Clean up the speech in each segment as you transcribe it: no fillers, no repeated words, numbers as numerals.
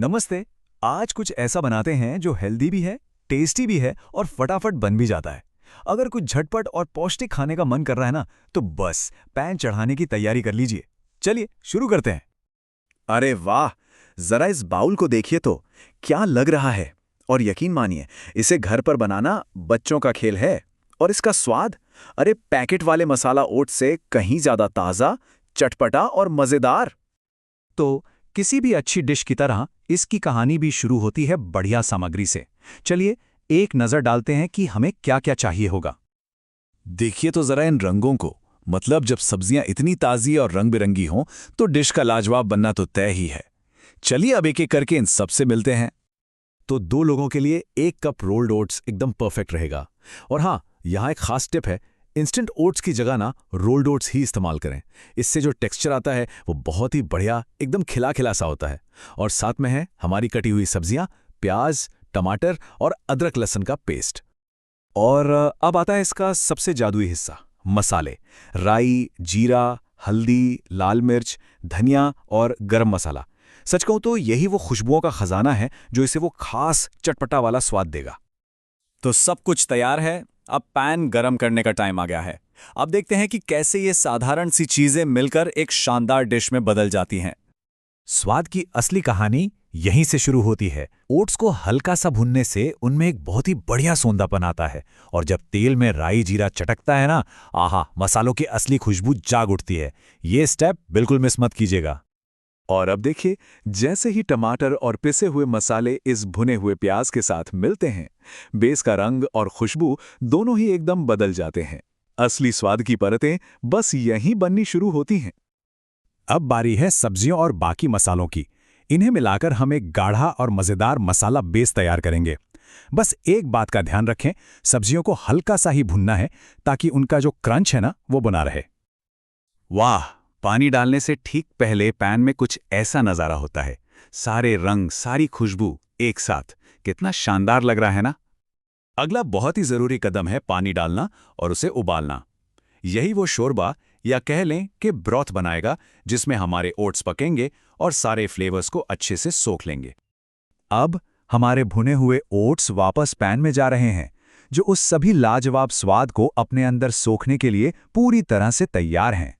नमस्ते। आज कुछ ऐसा बनाते हैं जो हेल्दी भी है, टेस्टी भी है और फटाफट बन भी जाता है। अगर कुछ झटपट और पौष्टिक खाने का मन कर रहा है ना, तो बस पैन चढ़ाने की तैयारी कर लीजिए। चलिए शुरू करते हैं। अरे वाह! जरा इस बाउल को देखिए तो, क्या लग रहा है। और यकीन मानिए, इसे घर पर बनाना बच्चों का खेल है। और इसका स्वाद, अरे पैकेट वाले मसाला ओट से कहीं ज्यादा ताज़ा, चटपटा और मज़ेदार। तो किसी भी अच्छी डिश की तरह इसकी कहानी भी शुरू होती है बढ़िया सामग्री से। चलिए एक नज़र डालते हैं कि हमें क्या क्या चाहिए होगा। देखिए तो जरा इन रंगों को। मतलब जब सब्जियां इतनी ताज़ी और रंग बिरंगी हों, तो डिश का लाजवाब बनना तो तय ही है। चलिए अब एक-एक करके इन सब से मिलते हैं। तो 2 लोगों के लिए 1 कप रोल्ड ओट्स एकदम परफेक्ट रहेगा। और हाँ, यहाँ एक खास टिप है, इंस्टेंट ओट्स की जगह ना रोल्ड ओट्स ही इस्तेमाल करें। इससे जो टेक्सचर आता है वो बहुत ही बढ़िया, एकदम खिला-खिला सा होता है। और साथ में है हमारी कटी हुई सब्जियां, प्याज, टमाटर और अदरक लहसुन का पेस्ट। और अब आता है इसका सबसे जादुई हिस्सा, मसाले। राई, जीरा, हल्दी, लाल मिर्च, धनिया और गरम मसाला। सच कहूं तो यही वो खुशबुओं का खजाना है जो इसे वो खास चटपटा वाला स्वाद देगा। तो सब कुछ तैयार है। अब पैन गरम करने का टाइम आ गया है। अब देखते हैं कि कैसे ये साधारण सी चीजें मिलकर एक शानदार डिश में बदल जाती हैं। स्वाद की असली कहानी यहीं से शुरू होती है। ओट्स को हल्का सा भुनने से उनमें एक बहुत ही बढ़िया सोंधापन आता है। और जब तेल में राई जीरा चटकता है ना, आहा, मसालों की असली खुशबू जाग उठती है। ये स्टेप बिल्कुल मिस मत कीजिएगा। और अब देखिए, जैसे ही टमाटर और पिसे हुए मसाले इस भुने हुए प्याज के साथ मिलते हैं, बेस का रंग और खुशबू दोनों ही एकदम बदल जाते हैं। असली स्वाद की परतें बस यहीं बननी शुरू होती हैं। अब बारी है सब्जियों और बाकी मसालों की। इन्हें मिलाकर हम एक गाढ़ा और मज़ेदार मसाला बेस तैयार करेंगे। बस एक बात का ध्यान रखें, सब्जियों को हल्का सा ही भुनना है ताकि उनका जो क्रंच है ना, वो बना रहे। वाह! पानी डालने से ठीक पहले पैन में कुछ ऐसा नज़ारा होता है। सारे रंग, सारी खुशबू एक साथ। कितना शानदार लग रहा है ना? अगला बहुत ही ज़रूरी कदम है पानी डालना और उसे उबालना। यही वो शोरबा या कह लें कि ब्रॉथ बनाएगा जिसमें हमारे ओट्स पकेंगे और सारे फ्लेवर्स को अच्छे से सोख लेंगे। अब हमारे भुने हुए ओट्स वापस पैन में जा रहे हैं, जो उस सभी लाजवाब स्वाद को अपने अंदर सोखने के लिए पूरी तरह से तैयार हैं।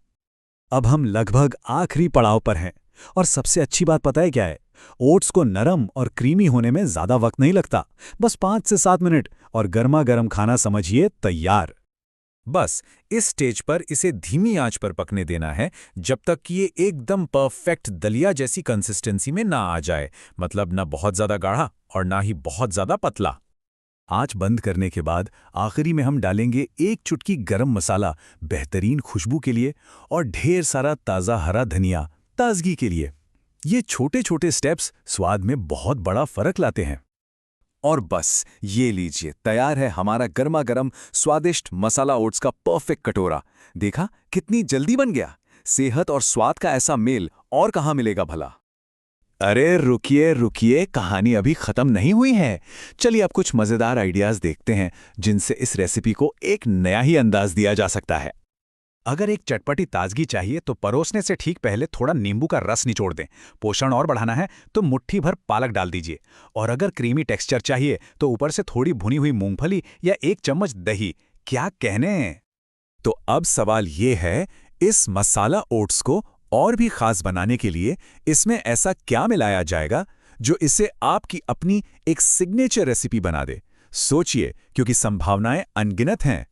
अब हम लगभग आखिरी पड़ाव पर हैं। और सबसे अच्छी बात पता है क्या है? ओट्स को नरम और क्रीमी होने में ज़्यादा वक्त नहीं लगता। बस 5 से 7 मिनट और गर्मा गर्म खाना समझिए तैयार। बस इस स्टेज पर इसे धीमी आंच पर पकने देना है, जब तक कि ये एकदम परफेक्ट दलिया जैसी कंसिस्टेंसी में ना आ जाए। मतलब ना बहुत ज़्यादा गाढ़ा और ना ही बहुत ज़्यादा पतला। आंच बंद करने के बाद आखिरी में हम डालेंगे 1 चुटकी गरम मसाला बेहतरीन खुशबू के लिए और ढेर सारा ताज़ा हरा धनिया ताजगी के लिए। ये छोटे छोटे स्टेप्स स्वाद में बहुत बड़ा फर्क लाते हैं। और बस ये लीजिए, तैयार है हमारा गर्मा गर्म स्वादिष्ट मसाला ओट्स का परफेक्ट कटोरा। देखा कितनी जल्दी बन गया। सेहत और स्वाद का ऐसा मेल और कहाँ मिलेगा भला। अरे रुकिए रुकिए, कहानी अभी खत्म नहीं हुई है। चलिए अब कुछ मजेदार आइडियाज देखते हैं जिनसे इस रेसिपी को एक नया ही अंदाज दिया जा सकता है। अगर एक चटपटी ताजगी चाहिए तो परोसने से ठीक पहले थोड़ा नींबू का रस निचोड़ दें। पोषण और बढ़ाना है तो मुट्ठी भर पालक डाल दीजिए। और अगर क्रीमी टेक्सचर चाहिए तो ऊपर से थोड़ी भुनी हुई मूंगफली या 1 चम्मच दही। क्या कहने। तो अब सवाल ये है, इस मसाला ओट्स को और भी खास बनाने के लिए इसमें ऐसा क्या मिलाया जाएगा जो इसे आपकी अपनी एक सिग्नेचर रेसिपी बना दे। सोचिए, क्योंकि संभावनाएं अनगिनत हैं।